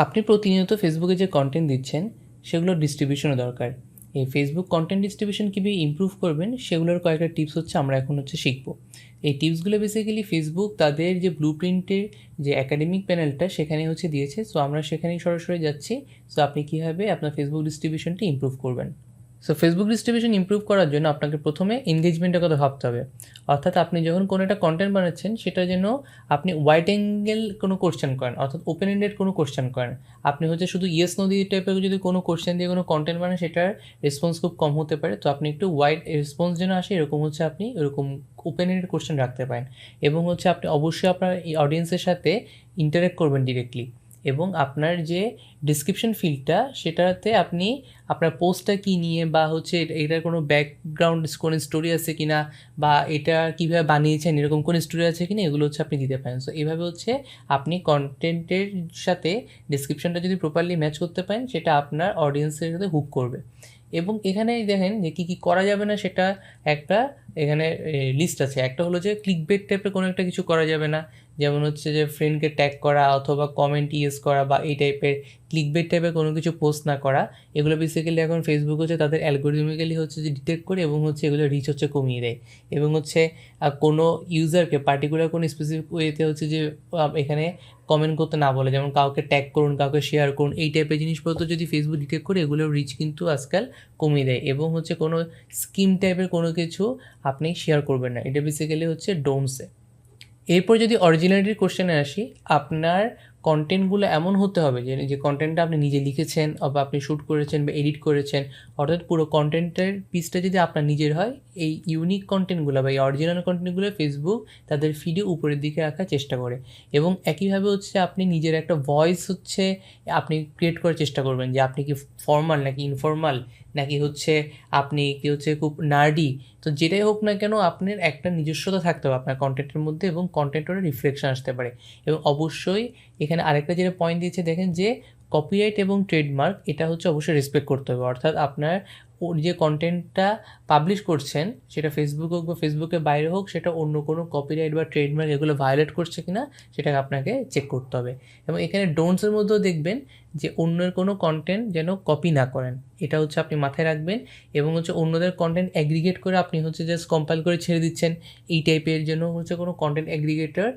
আপনি প্রতিনিয়ত ফেসবুকে যে কন্টেন্ট দিচ্ছেন সেগুলোর ডিস্ট্রিবিউশনও দরকার। এই ফেসবুক কন্টেন্ট ডিস্ট্রিবিউশন কীভাবে ইমপ্রুভ করবেন সেগুলোর কয়েকটা টিপস হচ্ছে আমরা এখন শিখব। এই টিপসগুলো বেসিক্যালি ফেসবুক তাদের যে ব্লু প্রিন্টের যে একাডেমিক প্যানেলটা সেখানে দিয়েছে। সো আমরা সেখানেই সরাসরি যাচ্ছি। সো আপনি কীভাবে আপনার ফেসবুক ডিস্ট্রিবিউশনটি ইমপ্রুভ করবেন। সো ফেসবুক ডিস্ট্রিবিউশন ইমপ্রুভ করার জন্য আপনাকে প্রথমে এনগেজমেন্টের কথা ভাবতে হবে। অর্থাৎ আপনি যখন কোনো একটা কন্টেন্ট বানাচ্ছেন সেটা যেন আপনি ওয়াইড অ্যাঙ্গেল কোনো কোশ্চেন করেন, অর্থাৎ ওপেন এন্ডেড কোনো কোশ্চেন করেন। আপনি যদি ইয়েস নো দিয়ে টাইপের যদি কোনো কোশ্চেন দিয়ে কোনো কন্টেন্ট বানান সেটার রেসপন্স খুব কম হতে পারে। তো আপনি একটু ওয়াইড রেসপন্স যেন আসে এরকম আপনি এরকম ওপেন এন্ডেড কোশ্চেন রাখতে পারেন। এবং আপনি অবশ্যই আপনার এই অডিয়েন্সের সাথে ইন্টারেক্ট করবেন ডিরেক্টলি। এবং আপনার যে ডিসক্রিপশন ফিল্ডটা সেটাতে আপনি আপনার পোস্টটা কী নিয়ে বা এটার কোনো ব্যাকগ্রাউন্ড কোনো স্টোরি আছে কি না, বা এটা কীভাবে বানিয়েছেন এরকম কোনো স্টোরি আছে কি না, এগুলো আপনি দিতে পারেন। সো এইভাবে আপনি কন্টেন্টের সাথে ডিসক্রিপশনটা যদি প্রপারলি ম্যাচ করতে পারেন সেটা আপনার অডিয়েন্সের সাথে হুক করবে। এবং এখানে দেখেন যে কী কী করা যাবে না সেটা একটা এখানে লিস্ট আছে। একটা হলো যে ক্লিকবেট টাইপের কোনো একটা কিছু করা যাবে না, যেমন যে ফ্রেন্ডকে ট্যাগ করা অথবা কমেন্ট ইয়েস করা বা এই টাইপের ক্লিকবেট টাইপের কোনো কিছু পোস্ট না করা। এগুলো বেসিক্যালি এখন ফেসবুক তাদের অ্যালগোরিদমিক্যালি যে ডিটেক্ট করে এবং এগুলো রিচ কমিয়ে দেয়। এবং কোনো ইউজারকে পার্টিকুলার কোনো স্পেসিফিক ওয়েতে যে এখানে কমেন্ট করতে না বলে, যেমন কাউকে ট্যাগ করুন, কাউকে শেয়ার করুন, এই টাইপের জিনিসপত্র যদি ফেসবুক ডিটেক্ট করে এগুলোর রিচ কিন্তু আজকাল কমিয়ে দেয়। এবং কোনো স্কিম টাইপের কোনো কিছু আপনি শেয়ার করবেন না, এটা বেসিক্যালি ডোন্টসে। এরপর যদি অরিজিনালিটির কোশ্চেনে আসি, আপনার কন্টেন্টগুলো এমন হতে হবে যে কন্টেন্টটা আপনি নিজে লিখেছেন বা আপনি শ্যুট করেছেন বা এডিট করেছেন, অর্থাৎ পুরো কন্টেন্টের পিসটা যদি আপনার নিজের হয়, এই ইউনিক কন্টেন্টগুলো বা এই অরিজিনাল কন্টেন্টগুলো ফেসবুক তাদের ফিডে উপরের দিকে রাখার চেষ্টা করে। এবং একইভাবে আপনি নিজের একটা ভয়েস আপনি ক্রিয়েট করার চেষ্টা করবেন, যে আপনি কি ফর্মাল নাকি ইনফর্মাল, নাকি আপনি কি খুব নার্ডি। তো যেটাই হোক না কেন আপনার একটা নিজস্বতা থাকতে হবে আপনার কন্টেন্টের মধ্যে, এবং কন্টেন্টের রিফ্লেকশন আসতে পারে। এবং অবশ্যই এখানে আরেকটা যেটা পয়েন্ট দিয়েছে দেখেন, যে কপিরাইট এবং ট্রেডমার্ক এটা অবশ্যই রেসপেক্ট করতে হবে। অর্থাৎ আপনার যে কন্টেন্টটা পাবলিশ করছেন সেটা ফেসবুক হোক বা ফেসবুকের বাইরে হোক, সেটা অন্য কোনো কপিরাইট বা ট্রেডমার্ক এগুলো ভায়োলেট করছে কিনা সেটাকে আপনাকে চেক করতে হবে। এবং এখানে ডোন্টসের মধ্যেও দেখবেন যে অন্যের কোনো কন্টেন্ট যেন কপি না করেন, এটা আপনি মাথায় রাখবেন। এবং অন্যদের কন্টেন্ট অ্যাগ্রিগেট করে আপনি জাস্ট কম্পাইল করে ছেড়ে দিচ্ছেন, এই টাইপের জন্য কোনো কন্টেন্ট অ্যাগ্রিগেটর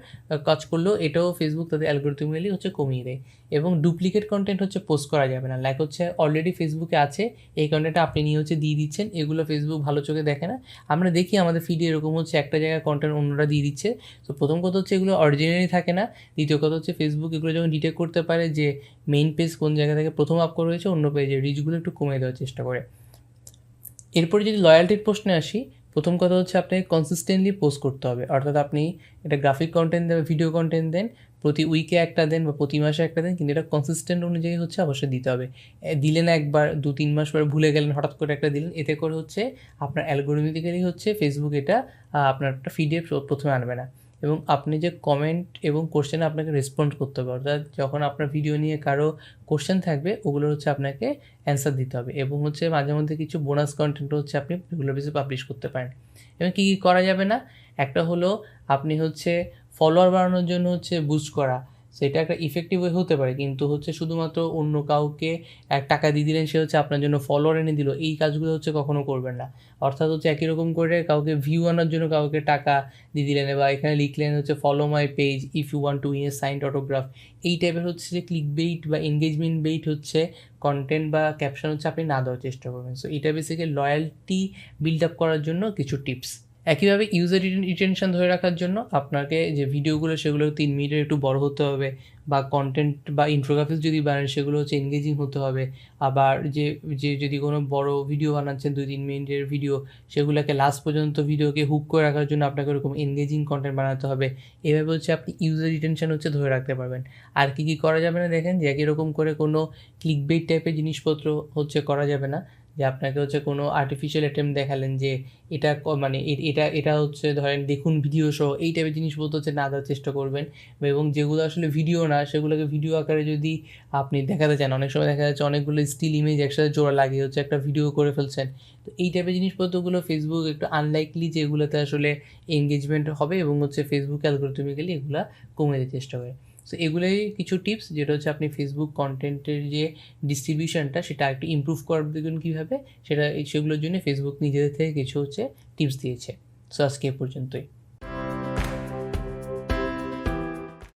কাজ করলেও এটাও ফেসবুক তাদের অ্যালগরিদমিক্যালি কমিয়ে দেয়। এবং ডুপ্লিকেট কন্টেন্ট পোস্ট করা যাবে না, লাইক অলরেডি ফেসবুকে আছে এই কন্টেন্টটা আপনি নিয়ে দিয়ে দিচ্ছেন, এগুলো ফেসবুক ভালো চোখে দেখে না। আমরা দেখি আমাদের ফিডে এরকম একটা জায়গায় কন্টেন্ট অন্যরা দিয়ে দিচ্ছে। তো প্রথম কথা এগুলো অরিজিনালি থাকে না। দ্বিতীয় কথা ফেসবুক এগুলো যখন ডিটেক্ট করতে পারে যে মেইন পেজ কোন জায়গা থেকে প্রথম আপ করা হয়েছে, অন্য পেজের রিচগুলো একটু কমিয়ে দেওয়ার চেষ্টা করে। এরপরে যদি লয়্যালটির প্রশ্নে আসি, প্রথম কথা আপনাকে কনসিস্টেন্টলি পোস্ট করতে হবে। অর্থাৎ আপনি এটা গ্রাফিক কন্টেন্ট দেন, ভিডিও কন্টেন্ট দেন, প্রতি উইকে একটা দেন বা প্রতি মাসে একটা দেন, কিন্তু এটা কনসিস্টেন্ট অনুযায়ী অবশ্যই দিতে হবে। দিলেন একবার, 2-3 মাস পরে ভুলে গেলেন, হঠাৎ করে একটা দিলেন, এতে করে আপনার অ্যালগরিদমিক্যালি ফেসবুক এটা আপনার একটা ফিডে প্রথমে আনবে না। এবং আপনি যে কমেন্ট এবং কোশ্চেনে আপনাকে রেসপন্ড করতে হবে, অর্থাৎ যখন আপনার ভিডিও নিয়ে কারো কোশ্চেন থাকবে ওগুলো আপনাকে অ্যান্সার দিতে হবে। এবং মাঝে মধ্যে কিছু বোনাস কন্টেন্টও আপনি রেগুলার বেসিসে পাবলিশ করতে পারেন। এবং কী কী করা যাবে না, একটা হলো আপনি ফলোয়ার বাড়ানোর জন্য বুস্ট করা, সেটা একটা ইফেক্টিভ ওয়ে হতে পারে, কিন্তু শুধুমাত্র অন্য কাউকে টাকা দিয়ে দিলেন, সে আপনার জন্য ফলোয়ার এনে দিল, এই কাজগুলো কখনো করবেন না। অর্থাৎ একই রকম করে কাউকে ভিউ আনার জন্য কাউকে টাকা দিয়ে দিলেন, বা এখানে লিখলেন follow my page if you want to win a signed autograph, এই টাইপের যে ক্লিক বেইট বা এনগেজমেন্ট বেইট কন্টেন্ট বা ক্যাপশন আপনি না দেওয়ার চেষ্টা করবেন। সো এটা বেসিক্যালি লয়্যালটি বিল্ড আপ করার জন্য কিছু টিপস। একইভাবে ইউজার রিটেনশন ধরে রাখার জন্য আপনাকে যে ভিডিওগুলো সেগুলো 3 মিনিটের একটু বড় হতে হবে, বা কন্টেন্ট বা ইনফোগ্রাফিক্স যদি বানান সেগুলো এনগেজিং হতে হবে। আবার যদি কোনো বড় ভিডিও বানাচ্ছেন 2-3 মিনিটের ভিডিও, সেগুলোকে লাস্ট পর্যন্ত ভিডিওকে হুক করে রাখার জন্য আপনাকে ওরকম এনগেজিং কন্টেন্ট বানাতে হবে। এভাবে আপনি ইউজার রিটেনশন ধরে রাখতে পারবেন। আর কী করা যাবে না দেখেন, যে একই রকম করে কোনো ক্লিকবেইট টাইপের জিনিসপত্র করা যাবে না, যে আপনাকে কোনো আর্টিফিশিয়াল অ্যাটেম্প্ট দেখালেন যে এটা মানে এটা ধরেন দেখুন ভিডিও সহ, এই টাইপের জিনিসপত্র না দেওয়ার চেষ্টা করবেন। এবং যেগুলো আসলে ভিডিও না সেগুলোকে ভিডিও আকারে যদি আপনি দেখাতে চান, অনেক সময় দেখা যাচ্ছে অনেকগুলো স্টিল ইমেজ একসাথে জোড়া লাগিয়ে একটা ভিডিও করে ফেলছেন। তো এই টাইপের জিনিসপত্রগুলো ফেসবুক একটু আনলাইকলি যে এগুলোতে আসলে এনগেজমেন্ট হবে, এবং ফেসবুক অ্যালগরিদমিক্যালি এগুলো কমে দিতে চেষ্টা করে। সো এগুলোই কিছু টিপস যেটা হচ্ছে আপনি ফেসবুক কন্টেন্টের যে ডিস্ট্রিবিউশনটা সেটা একটু ইমপ্রুভ করবেন কীভাবে সেগুলোর জন্য ফেসবুক নিজেদের থেকে কিছু হচ্ছে টিপস দিয়েছে। সো আজকে এ পর্যন্তই।